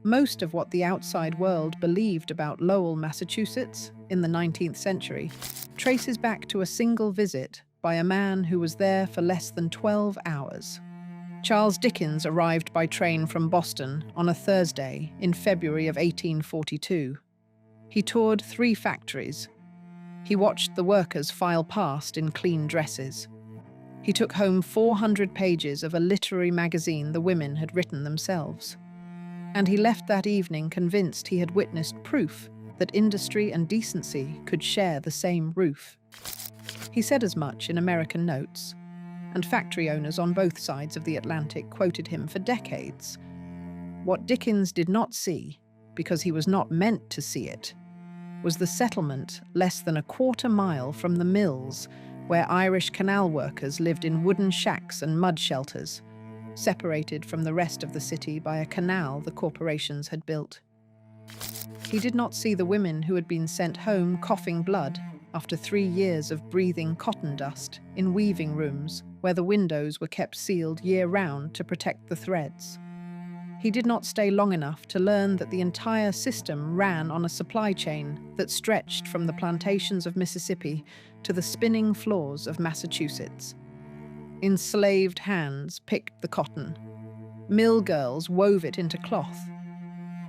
Most of what the outside world believed about Lowell, Massachusetts, in the 19th century, traces back to a single visit by a man who was there for less than 12 hours. Charles Dickens arrived by train from Boston on a Thursday in February of 1842. He toured 3 factories. He watched the workers file past in clean dresses. He took home 400 pages of a literary magazine the women had written themselves. And he left that evening convinced he had witnessed proof that industry and decency could share the same roof. He said as much in American notes, and factory owners on both sides of the Atlantic quoted him for decades. What Dickens did not see, because he was not meant to see it, was the settlement less than a quarter mile from the mills where Irish canal workers lived in wooden shacks and mud shelters, separated from the rest of the city by a canal the corporations had built. He did not see the women who had been sent home coughing blood after 3 years of breathing cotton dust in weaving rooms where the windows were kept sealed year-round to protect the threads. He did not stay long enough to learn that the entire system ran on a supply chain that stretched from the plantations of Mississippi to the spinning floors of Massachusetts. Enslaved hands picked the cotton. Mill girls wove it into cloth.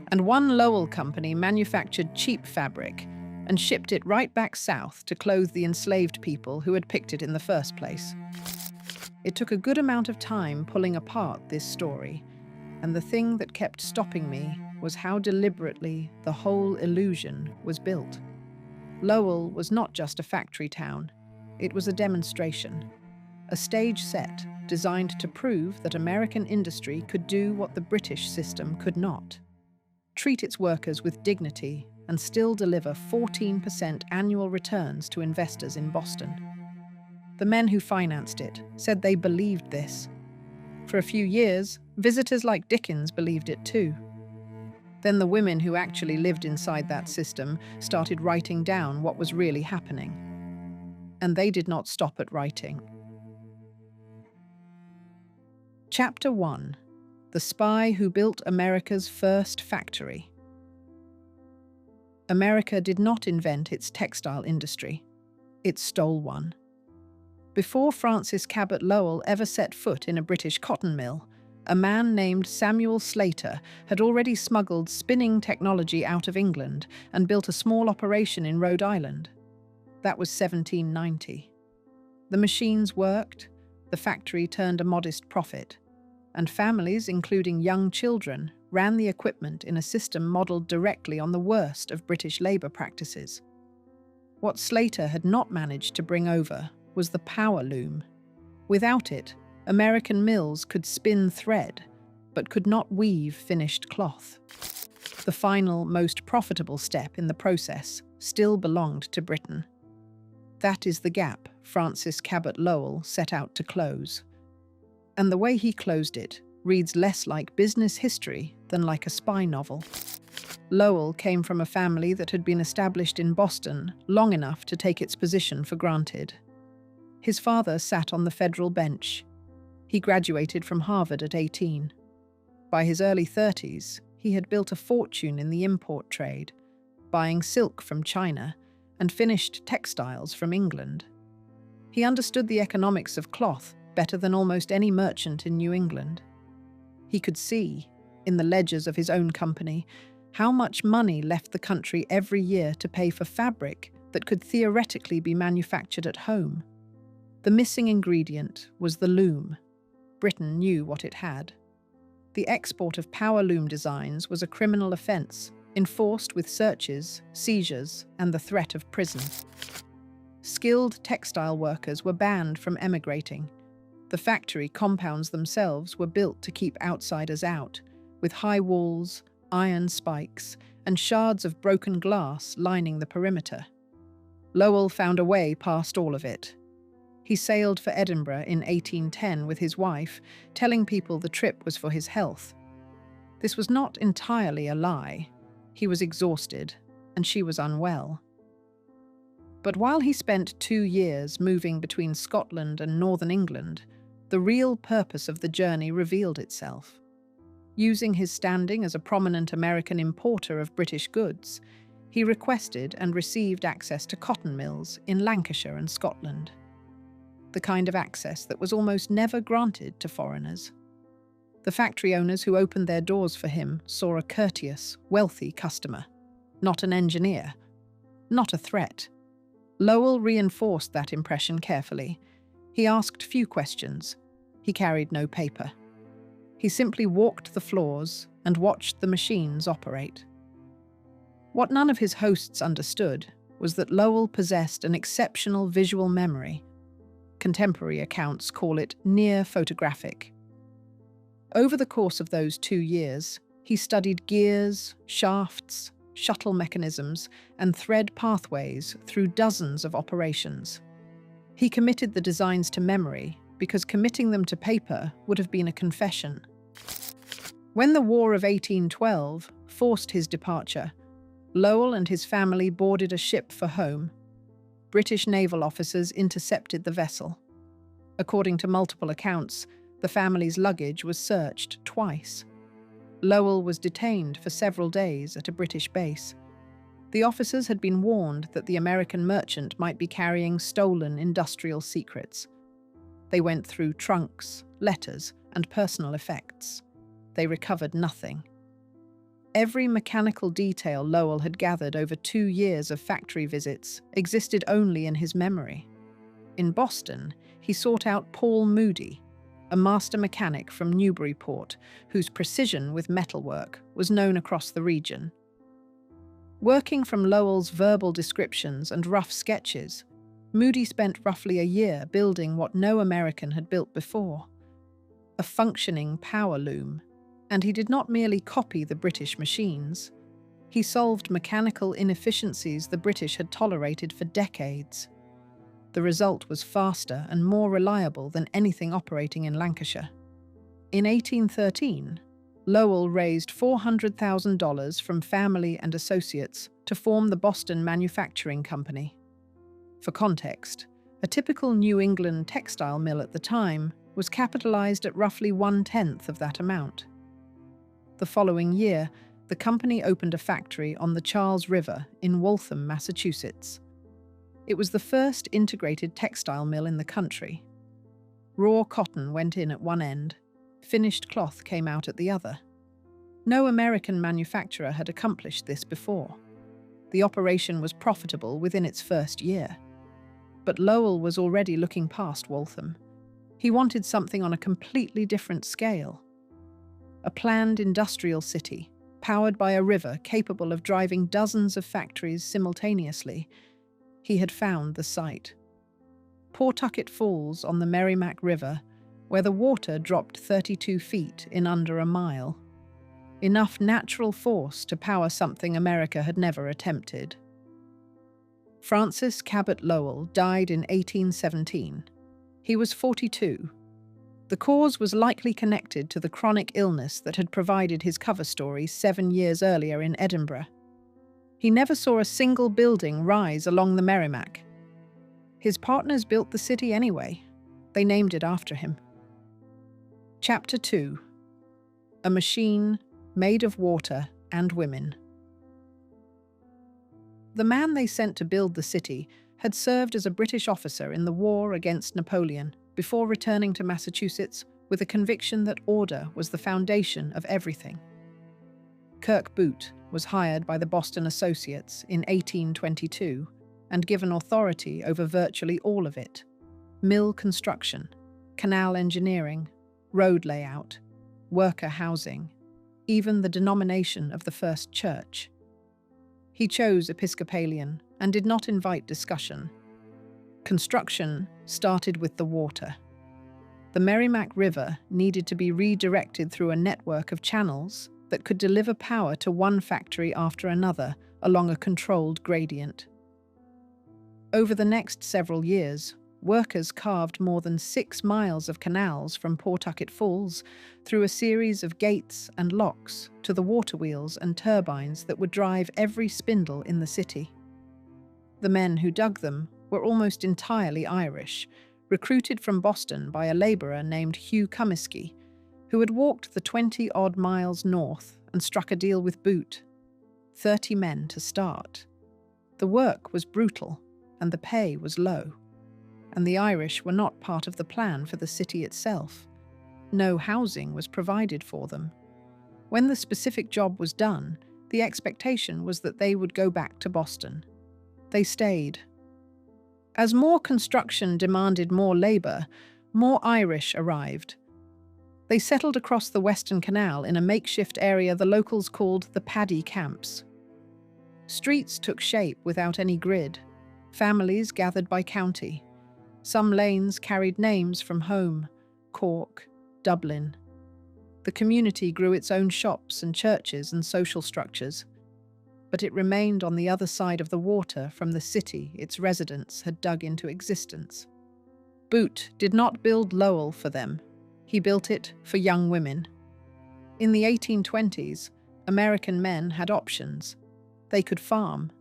And one Lowell company manufactured cheap fabric and shipped it right back south to clothe the enslaved people who had picked it in the first place. It took a good amount of time pulling apart this story, and the thing that kept stopping me was how deliberately the whole illusion was built. Lowell was not just a factory town, it was a demonstration. A stage set designed to prove that American industry could do what the British system could not. Treat its workers with dignity and still deliver 14% annual returns to investors in Boston. The men who financed it said they believed this. For a few years, visitors like Dickens believed it too. Then the women who actually lived inside that system started writing down what was really happening. And they did not stop at writing. Chapter 1: The Spy Who Built America's First Factory. America did not invent its textile industry. It stole one. Before Francis Cabot Lowell ever set foot in a British cotton mill, a man named Samuel Slater had already smuggled spinning technology out of England and built a small operation in Rhode Island. That was 1790. The machines worked, the factory turned a modest profit, and families, including young children, ran the equipment in a system modelled directly on the worst of British labour practices. What Slater had not managed to bring over was the power loom. Without it, American mills could spin thread, but could not weave finished cloth. The final, most profitable step in the process still belonged to Britain. That is the gap Francis Cabot Lowell set out to close. And the way he closed it reads less like business history than like a spy novel. Lowell came from a family that had been established in Boston long enough to take its position for granted. His father sat on the federal bench. He graduated from Harvard at 18. By his early 30s, he had built a fortune in the import trade, buying silk from China and finished textiles from England. He understood the economics of cloth better than almost any merchant in New England. He could see, in the ledgers of his own company, how much money left the country every year to pay for fabric that could theoretically be manufactured at home. The missing ingredient was the loom. Britain knew what it had. The export of power loom designs was a criminal offence, enforced with searches, seizures, and the threat of prison. Skilled textile workers were banned from emigrating. The factory compounds themselves were built to keep outsiders out, with high walls, iron spikes, and shards of broken glass lining the perimeter. Lowell found a way past all of it. He sailed for Edinburgh in 1810 with his wife, telling people the trip was for his health. This was not entirely a lie. He was exhausted, and she was unwell. But while he spent 2 years moving between Scotland and northern England, the real purpose of the journey revealed itself. Using his standing as a prominent American importer of British goods, he requested and received access to cotton mills in Lancashire and Scotland, the kind of access that was almost never granted to foreigners. The factory owners who opened their doors for him saw a courteous, wealthy customer, not an engineer, not a threat. Lowell reinforced that impression carefully. He asked few questions. He carried no paper. He simply walked the floors and watched the machines operate. What none of his hosts understood was that Lowell possessed an exceptional visual memory. Contemporary accounts call it near photographic. Over the course of those 2 years, he studied gears, shafts, shuttle mechanisms, and thread pathways through dozens of operations. He committed the designs to memory because committing them to paper would have been a confession. When the War of 1812 forced his departure, Lowell and his family boarded a ship for home. British naval officers intercepted the vessel. According to multiple accounts, the family's luggage was searched twice. Lowell was detained for several days at a British base. The officers had been warned that the American merchant might be carrying stolen industrial secrets. They went through trunks, letters, and personal effects. They recovered nothing. Every mechanical detail Lowell had gathered over 2 years of factory visits existed only in his memory. In Boston, he sought out Paul Moody, a master mechanic from Newburyport, whose precision with metalwork was known across the region. Working from Lowell's verbal descriptions and rough sketches, Moody spent roughly a year building what no American had built before, a functioning power loom. And he did not merely copy the British machines. He solved mechanical inefficiencies the British had tolerated for decades. The result was faster and more reliable than anything operating in Lancashire. In 1813, Lowell raised $400,000 from family and associates to form the Boston Manufacturing Company. For context, a typical New England textile mill at the time was capitalized at roughly 1/10 of that amount. The following year, the company opened a factory on the Charles River in Waltham, Massachusetts. It was the first integrated textile mill in the country. Raw cotton went in at one end, finished cloth came out at the other. No American manufacturer had accomplished this before. The operation was profitable within its first year. But Lowell was already looking past Waltham. He wanted something on a completely different scale. A planned industrial city, powered by a river capable of driving dozens of factories simultaneously. He had found the site. Pawtucket Falls on the Merrimack River, where the water dropped 32 feet in under a mile. Enough natural force to power something America had never attempted. Francis Cabot Lowell died in 1817. He was 42. The cause was likely connected to the chronic illness that had provided his cover story 7 years earlier in Edinburgh. He never saw a single building rise along the Merrimack. His partners built the city anyway. They named it after him. Chapter 2. A machine made of water and women. The man they sent to build the city had served as a British officer in the war against Napoleon, before returning to Massachusetts with a conviction that order was the foundation of everything. Kirk Boot was hired by the Boston Associates in 1822 and given authority over virtually all of it: mill construction, canal engineering, road layout, worker housing, even the denomination of the first church. He chose Episcopalian and did not invite discussion. Construction started with the water. The Merrimack River needed to be redirected through a network of channels that could deliver power to one factory after another along a controlled gradient. Over the next several years, workers carved more than 6 miles of canals from Pawtucket Falls through a series of gates and locks to the water wheels and turbines that would drive every spindle in the city. The men who dug them were almost entirely Irish, recruited from Boston by a labourer named Hugh Comiskey, who had walked the 20-odd miles north and struck a deal with Boot. 30 men to start. The work was brutal, and the pay was low. And the Irish were not part of the plan for the city itself. No housing was provided for them. When the specific job was done, the expectation was that they would go back to Boston. They stayed. As more construction demanded more labour, more Irish arrived. They settled across the Western Canal in a makeshift area the locals called the Paddy Camps. Streets took shape without any grid. Families gathered by county. Some lanes carried names from home: Cork, Dublin. The community grew its own shops and churches and social structures, but it remained on the other side of the water from the city its residents had dug into existence. Boot did not build Lowell for them. He built it for young women. In the 1820s, American men had options. They could farm.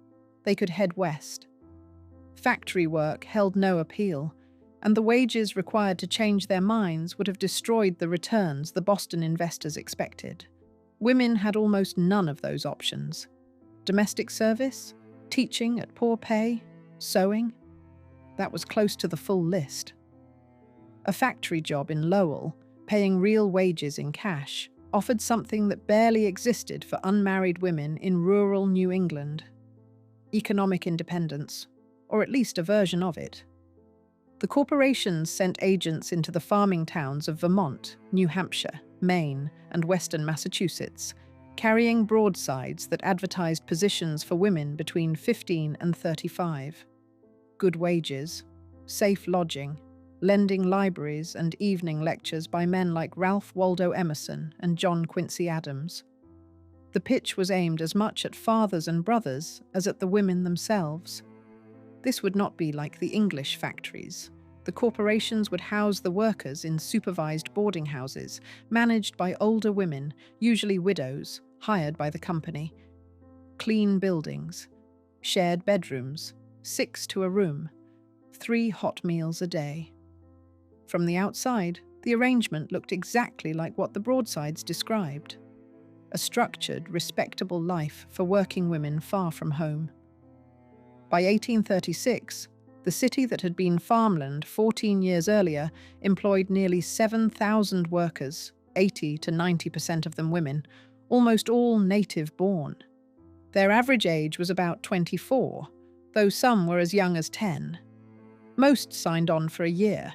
They could head west. Factory work held no appeal, and the wages required to change their minds would have destroyed the returns the Boston investors expected. Women had almost none of those options. Domestic service, teaching at poor pay, sewing. That was close to the full list. A factory job in Lowell, paying real wages in cash, offered something that barely existed for unmarried women in rural New England: economic independence, or at least a version of it. The corporations sent agents into the farming towns of Vermont, New Hampshire, Maine, and western Massachusetts, carrying broadsides that advertised positions for women between 15 and 35. Good wages, safe lodging, lending libraries and evening lectures by men like Ralph Waldo Emerson and John Quincy Adams. The pitch was aimed as much at fathers and brothers as at the women themselves. This would not be like the English factories. The corporations would house the workers in supervised boarding houses, managed by older women, usually widows, hired by the company. Clean buildings, shared bedrooms, 6 to a room, 3 hot meals a day. From the outside, the arrangement looked exactly like what the broadsides described: a structured, respectable life for working women far from home. By 1836, the city that had been farmland 14 years earlier employed nearly 7,000 workers, 80 to 90% of them women, almost all native-born. Their average age was about 24, though some were as young as 10. Most signed on for a year.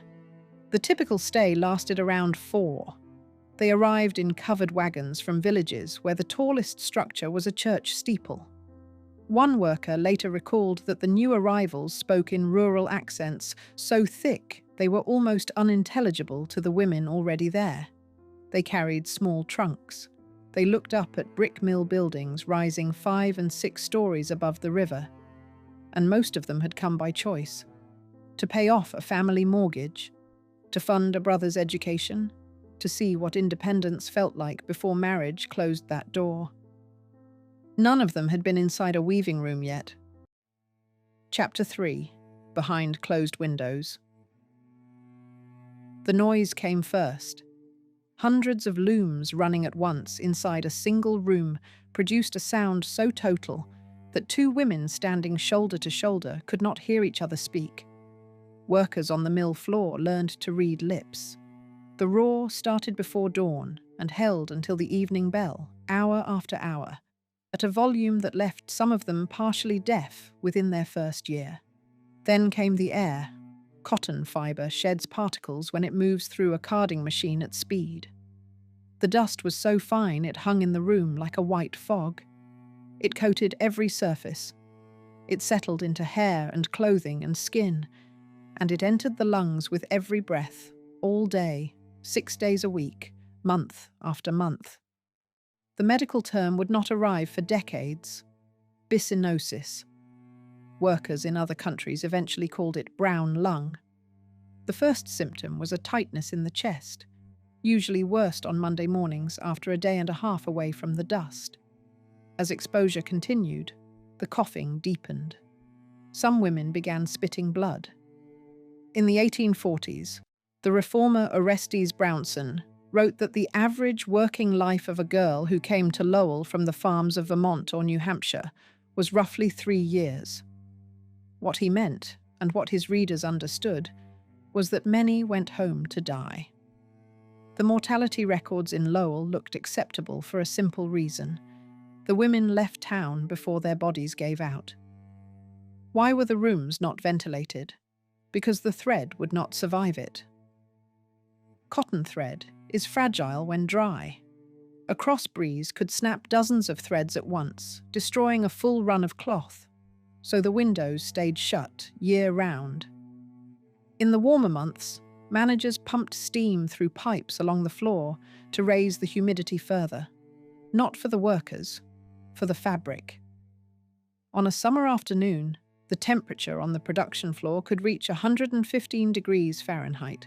The typical stay lasted around 4. They arrived in covered wagons from villages where the tallest structure was a church steeple. One worker later recalled that the new arrivals spoke in rural accents so thick they were almost unintelligible to the women already there. They carried small trunks. They looked up at brick mill buildings rising 5 and 6 stories above the river. And most of them had come by choice. To pay off a family mortgage, to fund a brother's education, to see what independence felt like before marriage closed that door. None of them had been inside a weaving room yet. Chapter 3. Behind Closed Windows. The noise came first. Hundreds of looms running at once inside a single room produced a sound so total that 2 women standing shoulder to shoulder could not hear each other speak. Workers on the mill floor learned to read lips. The roar started before dawn and held until the evening bell, hour after hour, at a volume that left some of them partially deaf within their first year. Then came the air. Cotton fibre sheds particles when it moves through a carding machine at speed. The dust was so fine it hung in the room like a white fog. It coated every surface. It settled into hair and clothing and skin, and it entered the lungs with every breath, all day, 6 days a week, month after month. The medical term would not arrive for decades: byssinosis. Workers in other countries eventually called it brown lung. The first symptom was a tightness in the chest, usually worst on Monday mornings after a day and a half away from the dust. As exposure continued, the coughing deepened. Some women began spitting blood. In the 1840s, the reformer Orestes Brownson wrote that the average working life of a girl who came to Lowell from the farms of Vermont or New Hampshire was roughly 3 years. What he meant, and what his readers understood, was that many went home to die. The mortality records in Lowell looked acceptable for a simple reason. The women left town before their bodies gave out. Why were the rooms not ventilated? Because the thread would not survive it. Cotton thread is fragile when dry. A cross breeze could snap dozens of threads at once, destroying a full run of cloth, so the windows stayed shut year-round. In the warmer months, managers pumped steam through pipes along the floor to raise the humidity further, not for the workers, for the fabric. On a summer afternoon, the temperature on the production floor could reach 115 degrees Fahrenheit.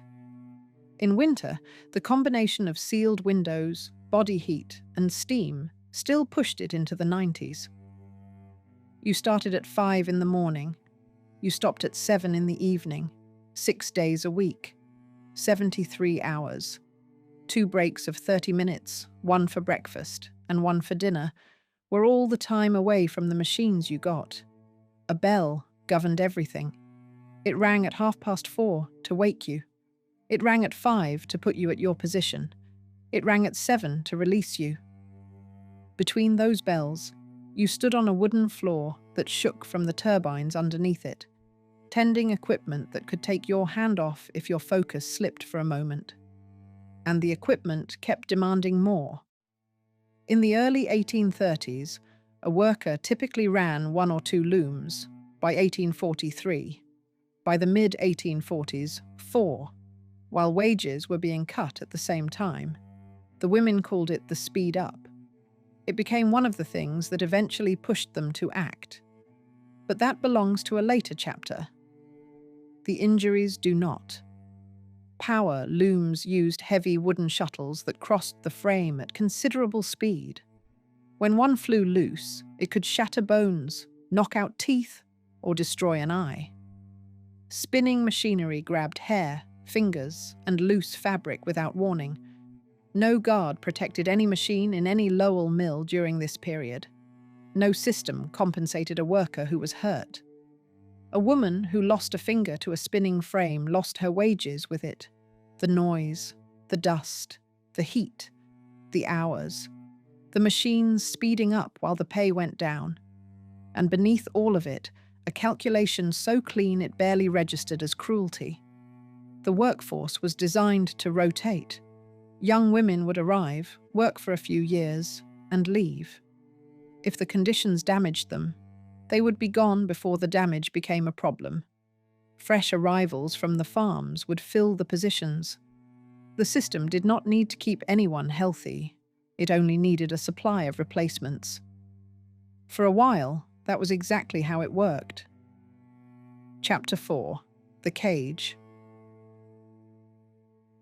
In winter, the combination of sealed windows, body heat, and steam still pushed it into the 90s. You started at 5 in the morning. You stopped at 7 in the evening, 6 days a week, 73 hours. 2 breaks of 30 minutes, one for breakfast and one for dinner, were all the time away from the machines you got. A bell governed everything. It rang at 4:30 to wake you. It rang at 5 to put you at your position. It rang at 7 to release you. Between those bells, you stood on a wooden floor that shook from the turbines underneath it, tending equipment that could take your hand off if your focus slipped for a moment. And the equipment kept demanding more. In the early 1830s, a worker typically ran 1 or 2 looms. By 1843, by the mid-1840s, 4, while wages were being cut at the same time. The women called it the speed up. It became one of the things that eventually pushed them to act. But that belongs to a later chapter. The injuries do not. Power looms used heavy wooden shuttles that crossed the frame at considerable speed. When one flew loose, it could shatter bones, knock out teeth, or destroy an eye. Spinning machinery grabbed hair, fingers, and loose fabric without warning. No guard protected any machine in any Lowell mill during this period. No system compensated a worker who was hurt. A woman who lost a finger to a spinning frame lost her wages with it. The noise, the dust, the heat, the hours, the machines speeding up while the pay went down. And beneath all of it, a calculation so clean it barely registered as cruelty. The workforce was designed to rotate. Young women would arrive, work for a few years, and leave. If the conditions damaged them, they would be gone before the damage became a problem. Fresh arrivals from the farms would fill the positions. The system did not need to keep anyone healthy. It only needed a supply of replacements. For a while, that was exactly how it worked. Chapter 4. The Cage.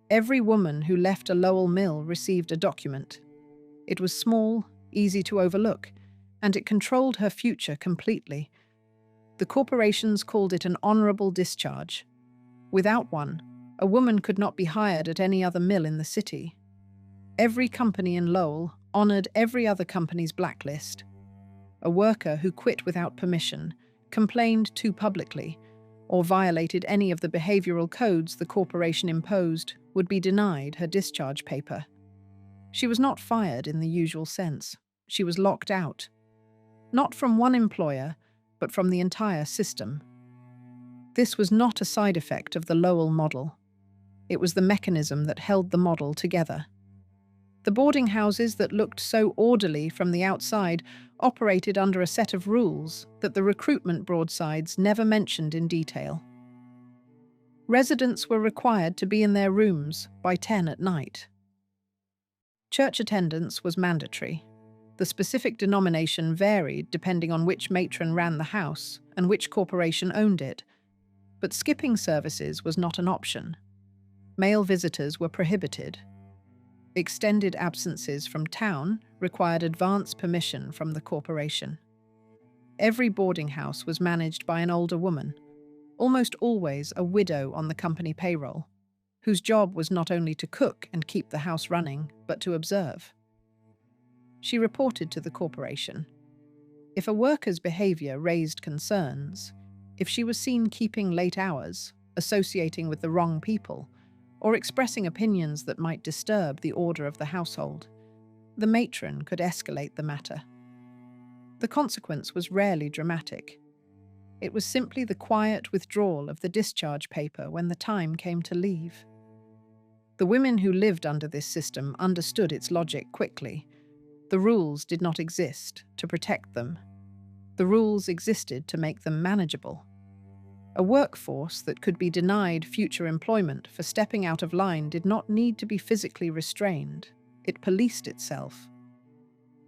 Every woman who left a Lowell mill received a document. It was small, easy to overlook, and it controlled her future completely. The corporations called it an honorable discharge. Without one, a woman could not be hired at any other mill in the city. Every company in Lowell honored every other company's blacklist. A worker who quit without permission, complained too publicly, or violated any of the behavioral codes the corporation imposed would be denied her discharge paper. She was not fired in the usual sense. She was locked out. Not from one employer, but from the entire system. This was not a side effect of the Lowell model. It was the mechanism that held the model together. The boarding houses that looked so orderly from the outside operated under a set of rules that the recruitment broadsides never mentioned in detail. Residents were required to be in their rooms by 10 at night. Church attendance was mandatory. The specific denomination varied depending on which matron ran the house and which corporation owned it, but skipping services was not an option. Male visitors were prohibited. Extended absences from town required advance permission from the corporation. Every boarding house was managed by an older woman, almost always a widow on the company payroll. whose job was not only to cook and keep the house running, but to observe. She reported to the corporation. If a worker's behavior raised concerns, if she was seen keeping late hours, associating with the wrong people, or expressing opinions that might disturb the order of the household, the matron could escalate the matter. The consequence was rarely dramatic. It was simply the quiet withdrawal of the discharge paper when the time came to leave. The women who lived under this system understood its logic quickly. The rules did not exist to protect them. The rules existed to make them manageable. A workforce that could be denied future employment for stepping out of line did not need to be physically restrained. It policed itself.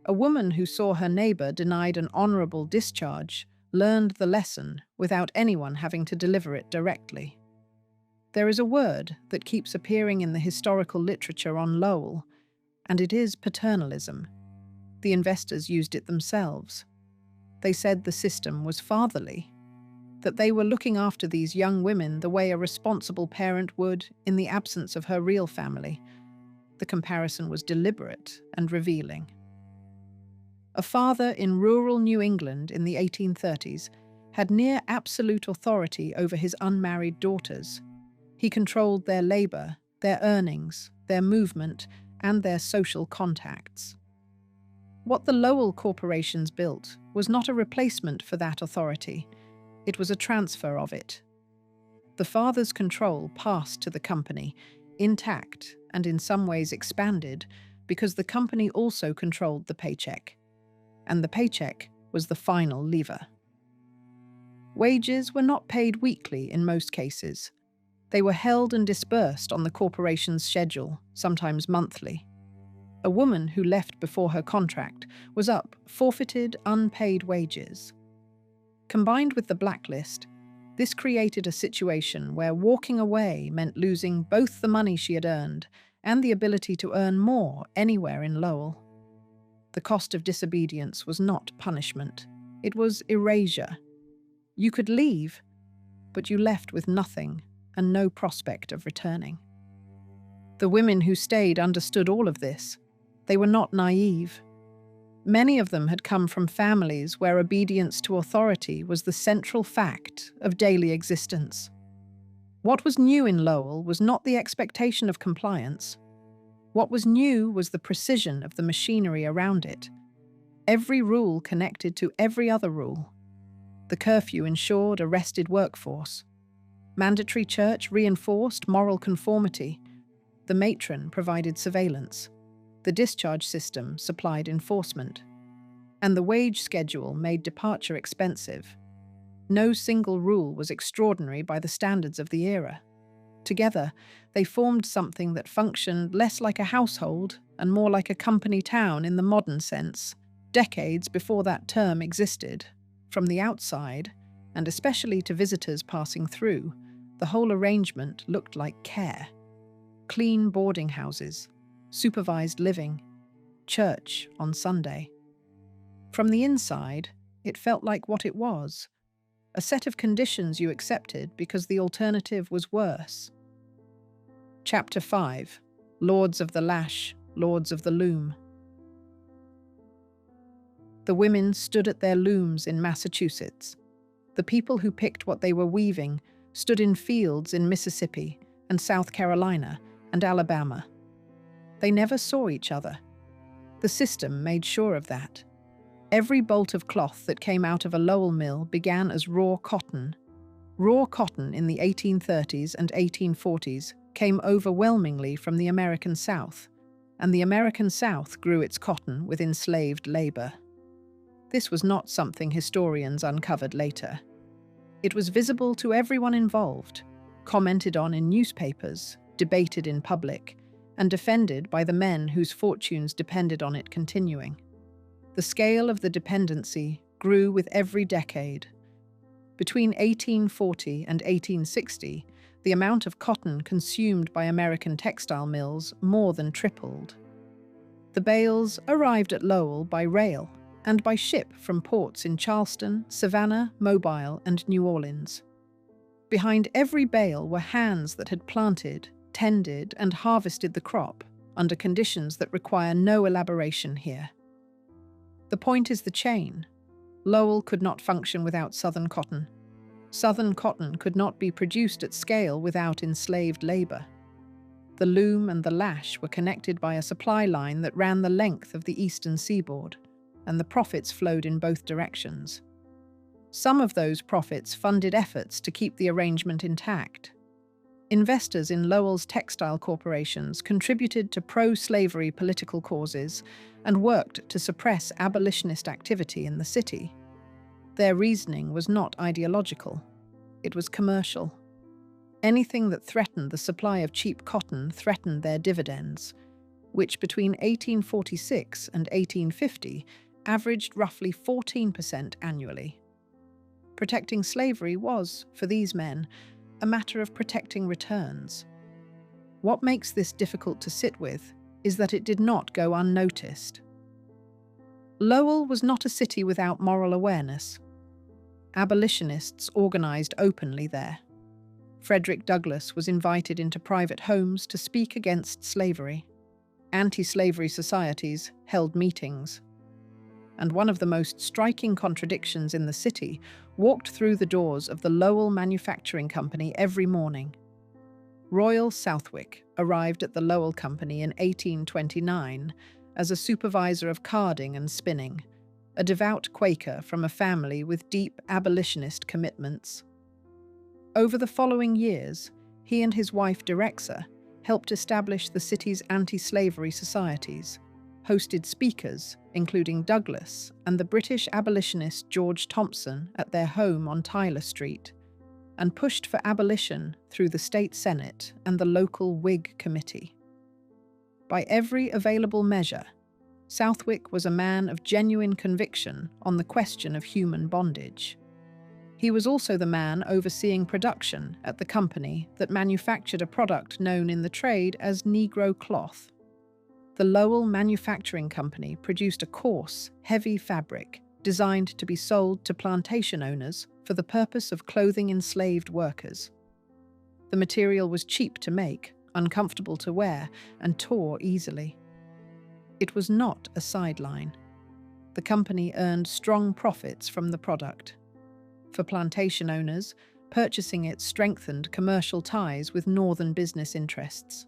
A woman who saw her neighbor denied an honorable discharge learned the lesson without anyone having to deliver it directly. There is a word that keeps appearing in the historical literature on Lowell, and it is paternalism. The investors used it themselves. They said the system was fatherly, that they were looking after these young women the way a responsible parent would in the absence of her real family. The comparison was deliberate and revealing. A father in rural New England in the 1830s had near absolute authority over his unmarried daughters. He controlled their labor, their earnings, their movement, and their social contacts. What the Lowell corporations built was not a replacement for that authority. It was a transfer of it. The father's control passed to the company, intact and in some ways expanded, because the company also controlled the paycheck. And the paycheck was the final lever. Wages were not paid weekly in most cases. They were held and disbursed on the corporation's schedule, sometimes monthly. A woman who left before her contract was up forfeited unpaid wages. Combined with the blacklist, this created a situation where walking away meant losing both the money she had earned and the ability to earn more anywhere in Lowell. The cost of disobedience was not punishment. It was erasure. You could leave, but you left with nothing and no prospect of returning. The women who stayed understood all of this. They were not naive. Many of them had come from families where obedience to authority was the central fact of daily existence. What was new in Lowell was not the expectation of compliance. What was new was the precision of the machinery around it. Every rule connected to every other rule. The curfew ensured a rested workforce. Mandatory church reinforced moral conformity. The matron provided surveillance. The discharge system supplied enforcement. And the wage schedule made departure expensive. No single rule was extraordinary by the standards of the era. Together, they formed something that functioned less like a household and more like a company town in the modern sense, decades before that term existed. From the outside, and especially to visitors passing through, the whole arrangement looked like care. Clean boarding houses, supervised living, church on Sunday. From the inside, it felt like what it was, a set of conditions you accepted because the alternative was worse. Chapter 5. Lords of the Lash, Lords of the Loom. The women stood at their looms in Massachusetts. The people who picked what they were weaving stood in fields in Mississippi and South Carolina and Alabama. They never saw each other. The system made sure of that. Every bolt of cloth that came out of a Lowell mill began as raw cotton. Raw cotton in the 1830s and 1840s came overwhelmingly from the American South, and the American South grew its cotton with enslaved labor. This was not something historians uncovered later. It was visible to everyone involved, commented on in newspapers, debated in public, and defended by the men whose fortunes depended on it continuing. The scale of the dependency grew with every decade. Between 1840 and 1860, the amount of cotton consumed by American textile mills more than tripled. The bales arrived at Lowell by rail and by ship from ports in Charleston, Savannah, Mobile, and New Orleans. Behind every bale were hands that had planted, tended and harvested the crop under conditions that require no elaboration here. The point is the chain. Lowell could not function without Southern cotton. Southern cotton could not be produced at scale without enslaved labor. The loom and the lash were connected by a supply line that ran the length of the eastern seaboard, and the profits flowed in both directions. Some of those profits funded efforts to keep the arrangement intact. Investors in Lowell's textile corporations contributed to pro-slavery political causes and worked to suppress abolitionist activity in the city. Their reasoning was not ideological. It was commercial. Anything that threatened the supply of cheap cotton threatened their dividends, which between 1846 and 1850 averaged roughly 14% annually. Protecting slavery was, for these men, a matter of protecting returns. What makes this difficult to sit with is that it did not go unnoticed. Lowell was not a city without moral awareness. Abolitionists organized openly there. Frederick Douglass was invited into private homes to speak against slavery. Anti-slavery societies held meetings. And one of the most striking contradictions in the city walked through the doors of the Lowell Manufacturing Company every morning. Royal Southwick arrived at the Lowell Company in 1829 as a supervisor of carding and spinning, a devout Quaker from a family with deep abolitionist commitments. Over the following years, he and his wife Direxa helped establish the city's anti-slavery societies, hosted speakers, including Douglass and the British abolitionist George Thompson at their home on Tyler Street, and pushed for abolition through the state Senate and the local Whig committee. By every available measure, Southwick was a man of genuine conviction on the question of human bondage. He was also the man overseeing production at the company that manufactured a product known in the trade as Negro cloth. The Lowell Manufacturing Company produced a coarse, heavy fabric designed to be sold to plantation owners for the purpose of clothing enslaved workers. The material was cheap to make, uncomfortable to wear, and tore easily. It was not a sideline. The company earned strong profits from the product. For plantation owners, purchasing it strengthened commercial ties with northern business interests.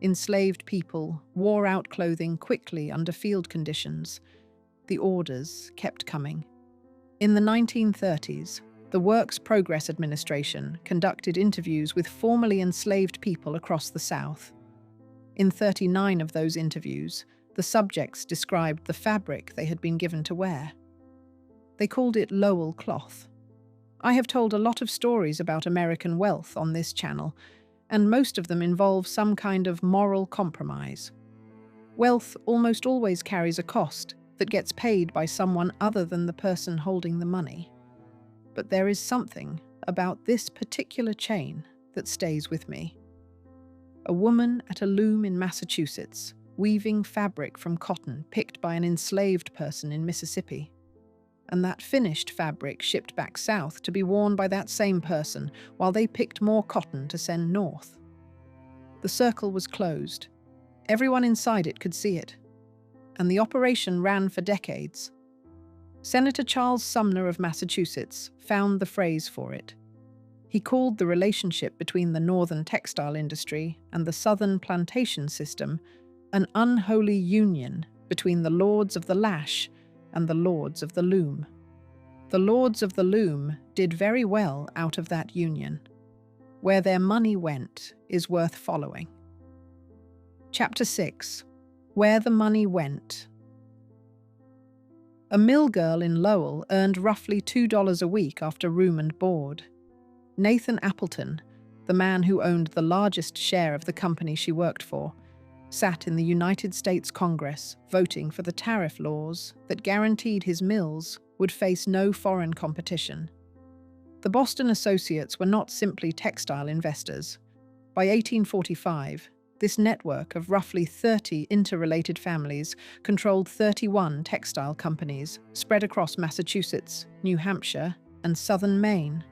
Enslaved people wore out clothing quickly under field conditions. The orders kept coming. In the 1930s, the Works Progress Administration conducted interviews with formerly enslaved people across the South. In 39 of those interviews, the subjects described the fabric they had been given to wear. They called it Lowell cloth. I have told a lot of stories about American wealth on this channel, and most of them involve some kind of moral compromise. Wealth almost always carries a cost that gets paid by someone other than the person holding the money. But there is something about this particular chain that stays with me. A woman at a loom in Massachusetts, weaving fabric from cotton picked by an enslaved person in Mississippi. And that finished fabric shipped back south to be worn by that same person while they picked more cotton to send north. The circle was closed. Everyone inside it could see it. And the operation ran for decades. Senator Charles Sumner of Massachusetts found the phrase for it. He called the relationship between the northern textile industry and the southern plantation system an unholy union between the lords of the lash and the lords of the loom. The lords of the loom did very well out of that union. Where their money went is worth following. Chapter 6. Where the Money Went. A mill girl in Lowell earned roughly $2 a week after room and board. Nathan Appleton, the man who owned the largest share of the company she worked for, sat in the United States Congress voting for the tariff laws that guaranteed his mills would face no foreign competition. The Boston Associates were not simply textile investors. By 1845, this network of roughly 30 interrelated families controlled 31 textile companies spread across Massachusetts, New Hampshire, and southern Maine.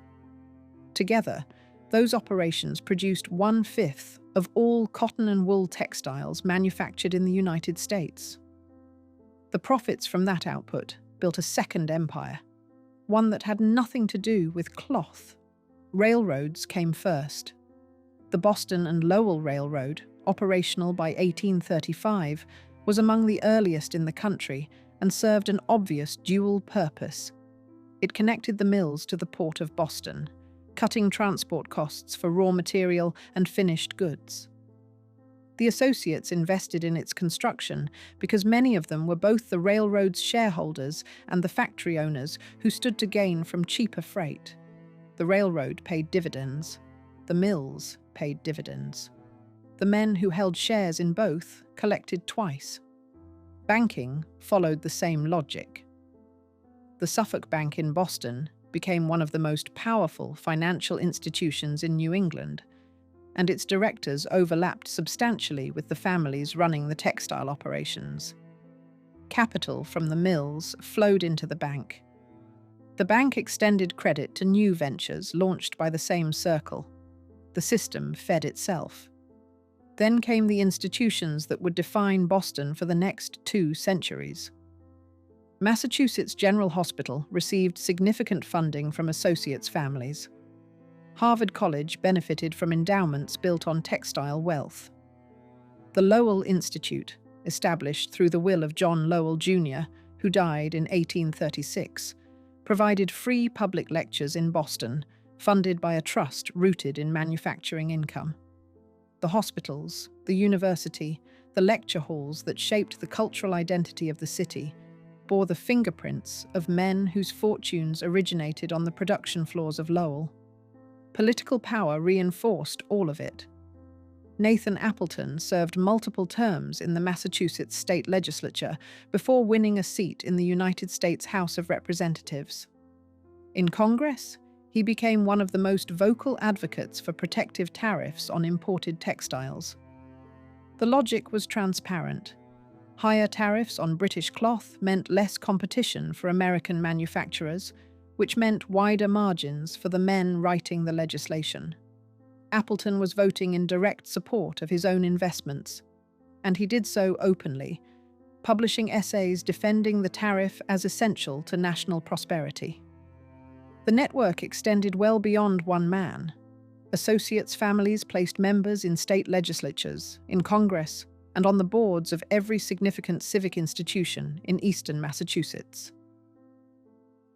Together, Those operations produced 1/5 of all cotton and wool textiles manufactured in the United States. The profits from that output built a second empire, one that had nothing to do with cloth. Railroads came first. The Boston and Lowell Railroad, operational by 1835, was among the earliest in the country and served an obvious dual purpose. It connected the mills to the port of Boston, cutting transport costs for raw material and finished goods. The associates invested in its construction because many of them were both the railroad's shareholders and the factory owners who stood to gain from cheaper freight. The railroad paid dividends. The mills paid dividends. The men who held shares in both collected twice. Banking followed the same logic. The Suffolk Bank in Boston became one of the most powerful financial institutions in New England, and its directors overlapped substantially with the families running the textile operations. Capital from the mills flowed into the bank. The bank extended credit to new ventures launched by the same circle. The system fed itself. Then came the institutions that would define Boston for the next 2 centuries. Massachusetts General Hospital received significant funding from associates' families. Harvard College benefited from endowments built on textile wealth. The Lowell Institute, established through the will of John Lowell, Jr., who died in 1836, provided free public lectures in Boston, funded by a trust rooted in manufacturing income. The hospitals, the university, the lecture halls that shaped the cultural identity of the city bore the fingerprints of men whose fortunes originated on the production floors of Lowell. Political power reinforced all of it. Nathan Appleton served multiple terms in the Massachusetts state legislature before winning a seat in the United States House of Representatives. In Congress, he became one of the most vocal advocates for protective tariffs on imported textiles. The logic was transparent. Higher tariffs on British cloth meant less competition for American manufacturers, which meant wider margins for the men writing the legislation. Appleton was voting in direct support of his own investments, and he did so openly, publishing essays defending the tariff as essential to national prosperity. The network extended well beyond one man. Associates' families placed members in state legislatures, in Congress, and on the boards of every significant civic institution in eastern Massachusetts.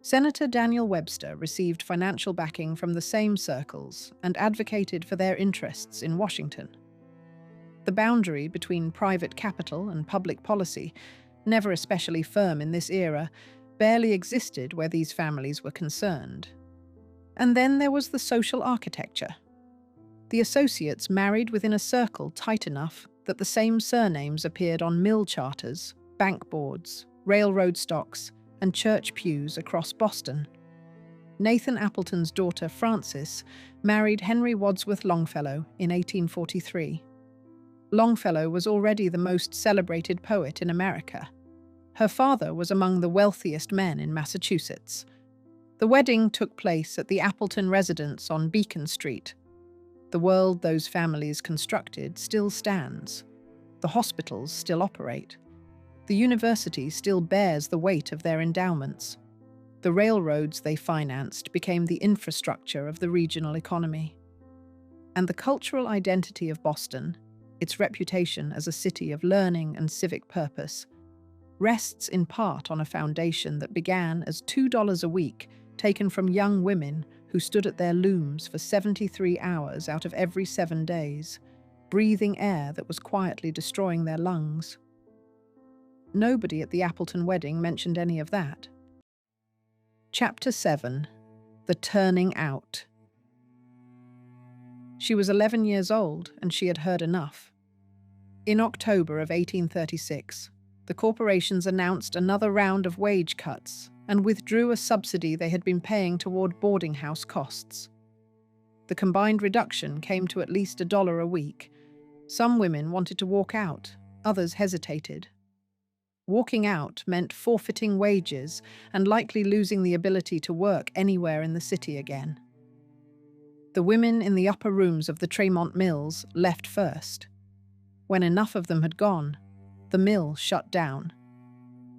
Senator Daniel Webster received financial backing from the same circles and advocated for their interests in Washington. The boundary between private capital and public policy, never especially firm in this era, barely existed where these families were concerned. And then there was the social architecture. The associates married within a circle tight enough that the same surnames appeared on mill charters, bank boards, railroad stocks, and church pews across Boston. Nathan Appleton's daughter Frances married Henry Wadsworth Longfellow in 1843. Longfellow was already the most celebrated poet in America. Her father was among the wealthiest men in Massachusetts. The wedding took place at the Appleton residence on Beacon Street. The world those families constructed still stands. The hospitals still operate. The university still bears the weight of their endowments. The railroads they financed became the infrastructure of the regional economy. And the cultural identity of Boston, its reputation as a city of learning and civic purpose, rests in part on a foundation that began as $2 a week taken from young women who stood at their looms for 73 hours out of every 7 days, breathing air that was quietly destroying their lungs. Nobody at the Appleton wedding mentioned any of that. Chapter 7. The Turning Out. She was 11 years old, and she had heard enough. In October of 1836, the corporations announced another round of wage cuts and withdrew a subsidy they had been paying toward boarding house costs. The combined reduction came to at least $1 a week. Some women wanted to walk out, others hesitated. Walking out meant forfeiting wages and likely losing the ability to work anywhere in the city again. The women in the upper rooms of the Tremont mills left first. When enough of them had gone, the mill shut down.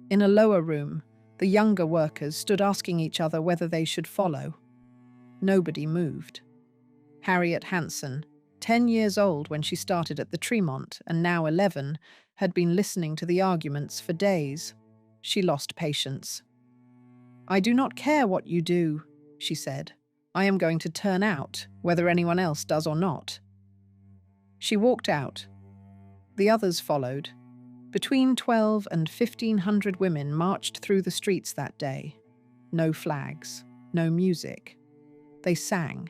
In a lower room, the younger workers stood asking each other whether they should follow. Nobody moved. Harriet Hanson, 10 years old when she started at the Tremont and now 11, had been listening to the arguments for days. She lost patience. "I do not care what you do," she said. "I am going to turn out, whether anyone else does or not." She walked out. The others followed. Between 12 and 1,500 women marched through the streets that day. No flags, no music. They sang.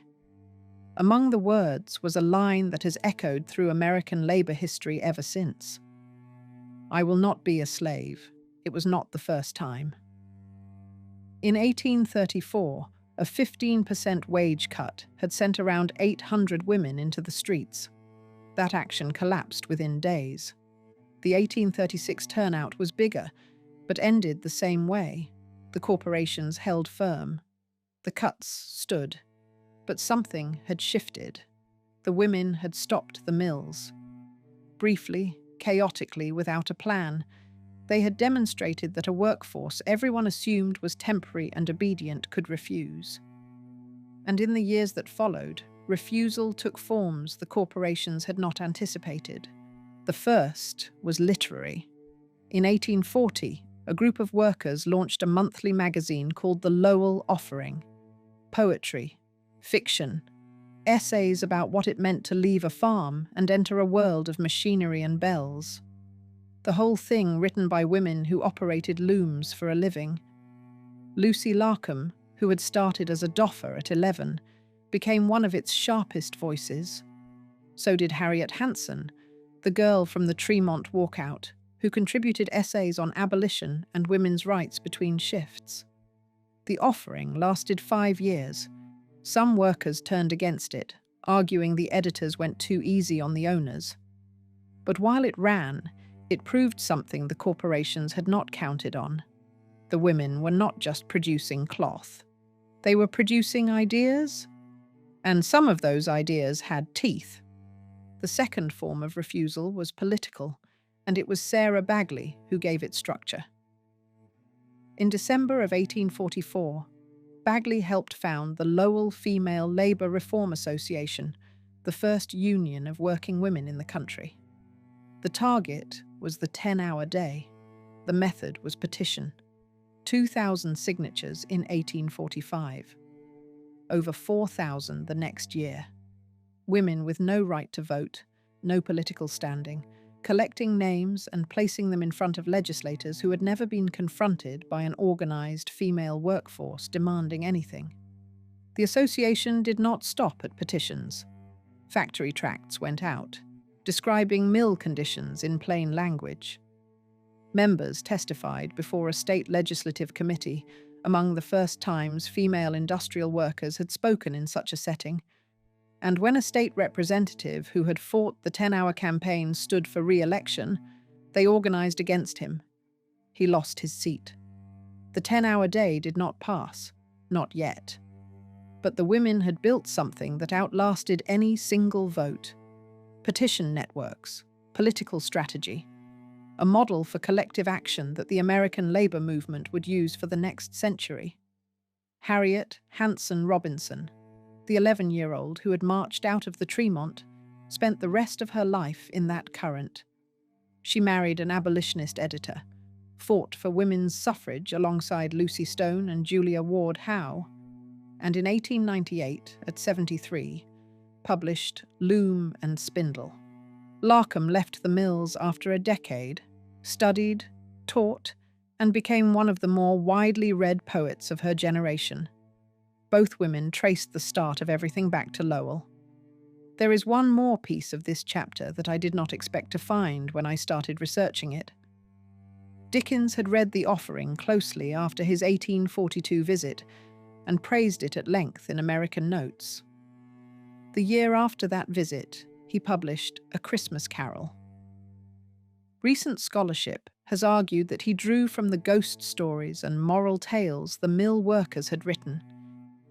Among the words was a line that has echoed through American labor history ever since. "I will not be a slave. It was not the first time." In 1834, a 15% wage cut had sent around 800 women into the streets. That action collapsed within days. The 1836 turnout was bigger, but ended the same way. The corporations held firm. The cuts stood. But something had shifted. The women had stopped the mills. Briefly, chaotically, without a plan, they had demonstrated that a workforce everyone assumed was temporary and obedient could refuse. And in the years that followed, refusal took forms the corporations had not anticipated. The first was literary. In 1840, a group of workers launched a monthly magazine called the Lowell offering. Poetry, fiction, essays about what it meant to leave a farm and enter a world of machinery and bells. The whole thing written by women who operated looms for a living. Lucy Larcom, who had started as a doffer at 11, became one of its sharpest voices. So did Harriet Hanson, the girl from the Tremont walkout, who contributed essays on abolition and women's rights between shifts. The offering lasted 5 years. Some workers turned against it, arguing the editors went too easy on the owners. But while it ran, it proved something the corporations had not counted on. The women were not just producing cloth. They were producing ideas, and some of those ideas had teeth. The second form of refusal was political, and it was Sarah Bagley who gave it structure. In December of 1844, Bagley helped found the Lowell Female Labor Reform Association, the first union of working women in the country. The target was the 10-hour day. The method was petition. 2,000 signatures in 1845. Over 4,000 the next year. Women with no right to vote, no political standing, collecting names and placing them in front of legislators who had never been confronted by an organized female workforce demanding anything. The association did not stop at petitions. Factory tracts went out, describing mill conditions in plain language. Members testified before a state legislative committee, among the first times female industrial workers had spoken in such a setting. And when a state representative who had fought the 10-hour campaign stood for re-election, they organized against him. He lost his seat. The 10-hour day did not pass, not yet. But the women had built something that outlasted any single vote. Petition networks, political strategy, a model for collective action that the American labor movement would use for the next century. Harriet Hanson Robinson, the 11-year-old who had marched out of the Tremont, spent the rest of her life in that current. She married an abolitionist editor, fought for women's suffrage alongside Lucy Stone and Julia Ward Howe, and in 1898, at 73, published Loom and Spindle. Larcom left the mills after a decade, studied, taught, and became one of the more widely read poets of her generation. Both women traced the start of everything back to Lowell. There is one more piece of this chapter that I did not expect to find when I started researching it. Dickens had read The Offering closely after his 1842 visit and praised it at length in American Notes. The year after that visit, he published A Christmas Carol. Recent scholarship has argued that he drew from the ghost stories and moral tales the mill workers had written,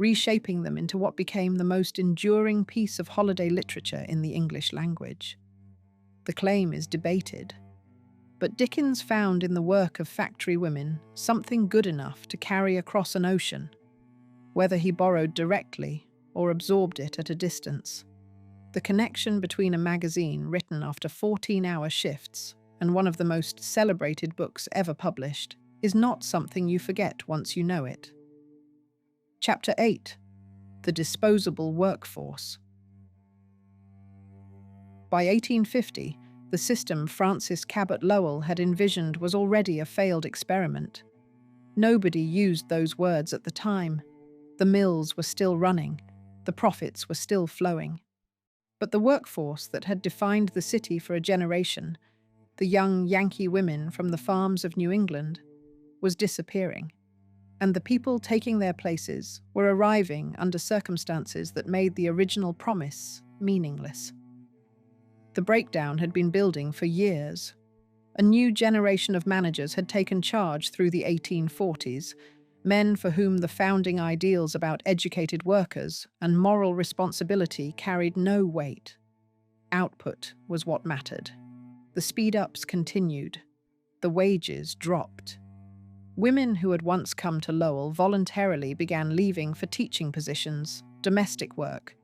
reshaping them into what became the most enduring piece of holiday literature in the English language. The claim is debated, but Dickens found in the work of factory women something good enough to carry across an ocean, whether he borrowed directly or absorbed it at a distance. The connection between a magazine written after 14-hour shifts and one of the most celebrated books ever published is not something you forget once you know it. Chapter 8: The Disposable Workforce. By 1850, the system Francis Cabot Lowell had envisioned was already a failed experiment. Nobody used those words at the time. The mills were still running, the profits were still flowing. But the workforce that had defined the city for a generation, the young Yankee women from the farms of New England, was disappearing. And the people taking their places were arriving under circumstances that made the original promise meaningless. The breakdown had been building for years. A new generation of managers had taken charge through the 1840s, men for whom the founding ideals about educated workers and moral responsibility carried no weight. Output was what mattered. The speed-ups continued. The wages dropped. Women who had once come to Lowell voluntarily began leaving for teaching positions, domestic work,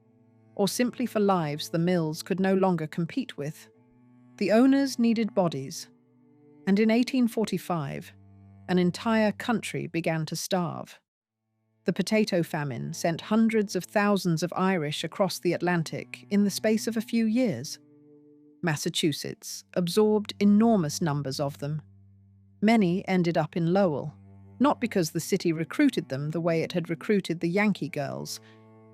or simply for lives the mills could no longer compete with. The owners needed bodies, and in 1845, an entire country began to starve. The potato famine sent hundreds of thousands of Irish across the Atlantic in the space of a few years. Massachusetts absorbed enormous numbers of them. Many ended up in Lowell, not because the city recruited them the way it had recruited the Yankee girls,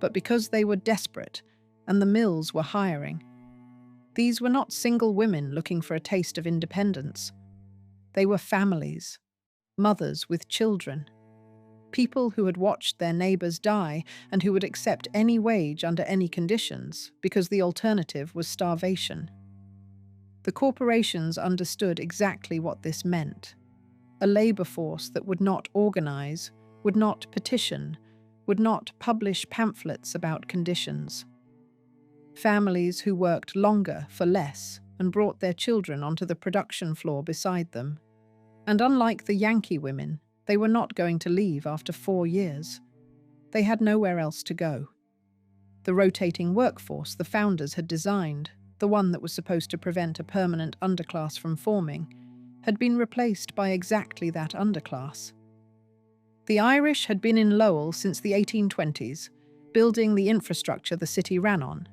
but because they were desperate and the mills were hiring. These were not single women looking for a taste of independence. They were families, mothers with children, people who had watched their neighbors die and who would accept any wage under any conditions because the alternative was starvation. The corporations understood exactly what this meant. A labor force that would not organize, would not petition, would not publish pamphlets about conditions. Families who worked longer for less and brought their children onto the production floor beside them. And unlike the Yankee women, they were not going to leave after 4 years. They had nowhere else to go. The rotating workforce the founders had designed, the one that was supposed to prevent a permanent underclass from forming, had been replaced by exactly that underclass. The Irish had been in Lowell since the 1820s, building the infrastructure the city ran on.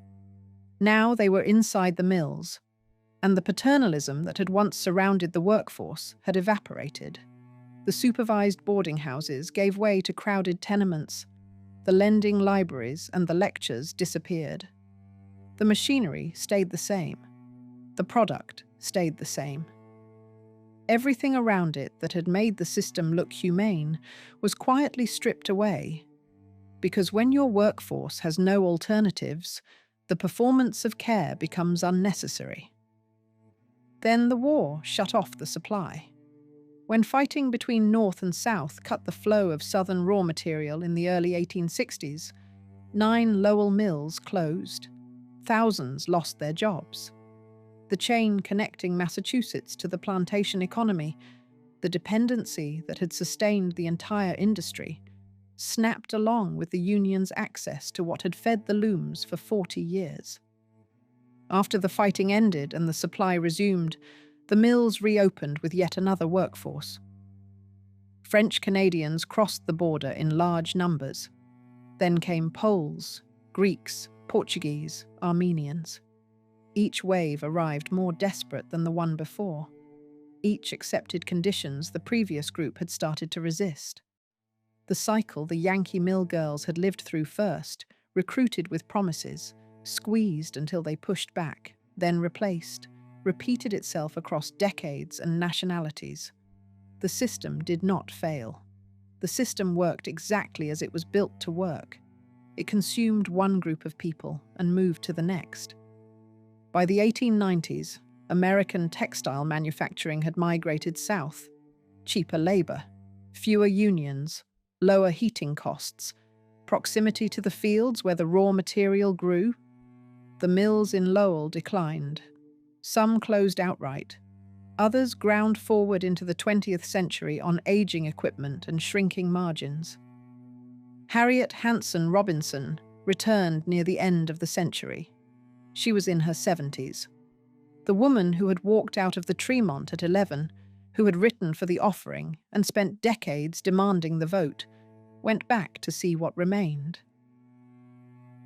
Now they were inside the mills, and the paternalism that had once surrounded the workforce had evaporated. The supervised boarding houses gave way to crowded tenements. The lending libraries and the lectures disappeared. The machinery stayed the same. The product stayed the same. Everything around it that had made the system look humane was quietly stripped away. Because when your workforce has no alternatives, the performance of care becomes unnecessary. Then the war shut off the supply. When fighting between North and South cut the flow of Southern raw material in the early 1860s, 9 Lowell mills closed. Thousands lost their jobs. The chain connecting Massachusetts to the plantation economy, the dependency that had sustained the entire industry, snapped along with the Union's access to what had fed the looms for 40 years. After the fighting ended and the supply resumed, the mills reopened with yet another workforce. French Canadians crossed the border in large numbers. Then came Poles, Greeks, Portuguese, Armenians. Each wave arrived more desperate than the one before. Each accepted conditions the previous group had started to resist. The cycle the Yankee mill girls had lived through first, recruited with promises, squeezed until they pushed back, then replaced, repeated itself across decades and nationalities. The system did not fail. The system worked exactly as it was built to work. It consumed one group of people and moved to the next. By the 1890s, American textile manufacturing had migrated south. Cheaper labor, fewer unions, lower heating costs, proximity to the fields where the raw material grew. The mills in Lowell declined. Some closed outright. Others ground forward into the 20th century on aging equipment and shrinking margins. Harriet Hanson Robinson returned near the end of the century. She was in her 70s. The woman who had walked out of the Tremont at 11, who had written for the offering and spent decades demanding the vote, went back to see what remained.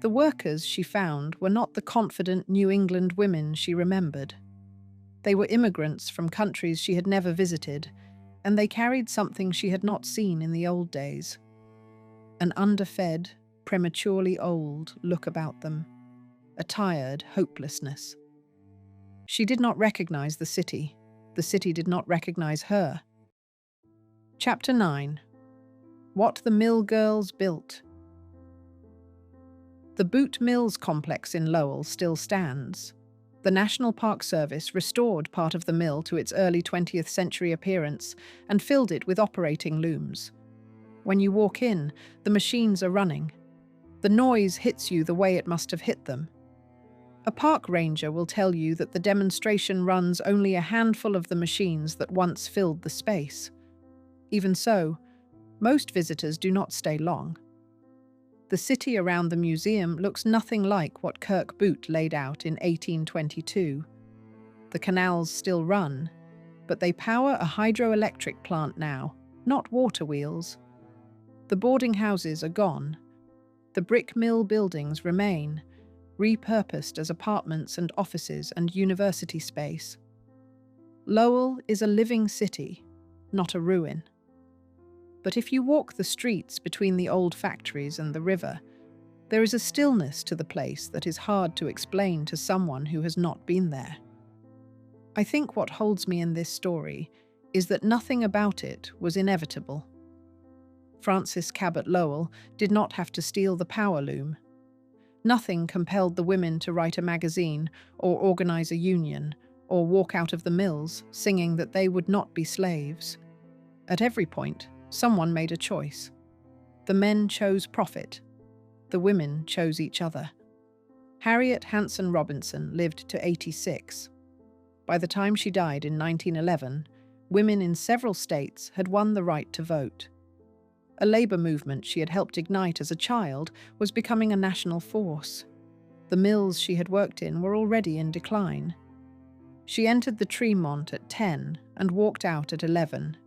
The workers she found were not the confident New England women she remembered. They were immigrants from countries she had never visited, and they carried something she had not seen in the old days. An underfed, prematurely old look about them, a tired hopelessness. She did not recognize the city did not recognize her. Chapter 9. What the Mill Girls Built. The Boot Mills complex in Lowell still stands. The National Park Service restored part of the mill to its early 20th century appearance and filled it with operating looms. When you walk in, the machines are running. The noise hits you the way it must have hit them. A park ranger will tell you that the demonstration runs only a handful of the machines that once filled the space. Even so, most visitors do not stay long. The city around the museum looks nothing like what Kirk Boot laid out in 1822. The canals still run, but they power a hydroelectric plant now, not water wheels. The boarding houses are gone. The brick mill buildings remain, repurposed as apartments and offices and university space. Lowell is a living city, not a ruin. But if you walk the streets between the old factories and the river, there is a stillness to the place that is hard to explain to someone who has not been there. I think what holds me in this story is that nothing about it was inevitable. Frances Cabot Lowell did not have to steal the power loom. Nothing compelled the women to write a magazine or organize a union or walk out of the mills singing that they would not be slaves. At every point, someone made a choice. The men chose profit. The women chose each other. Harriet Hanson Robinson lived to 86. By the time she died in 1911, women in several states had won the right to vote. A labor movement she had helped ignite as a child was becoming a national force. The mills she had worked in were already in decline. She entered the Tremont at 10 and walked out at 11.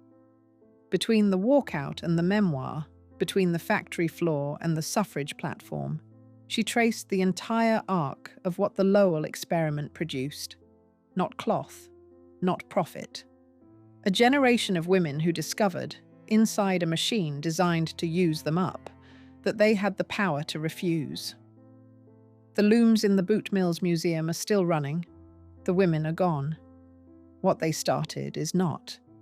Between the walkout and the memoir, between the factory floor and the suffrage platform, she traced the entire arc of what the Lowell experiment produced. Not cloth, not profit. A generation of women who discovered, inside a machine designed to use them up, that they had the power to refuse. The looms in the Boot Mills Museum are still running. The women are gone. What they started is not.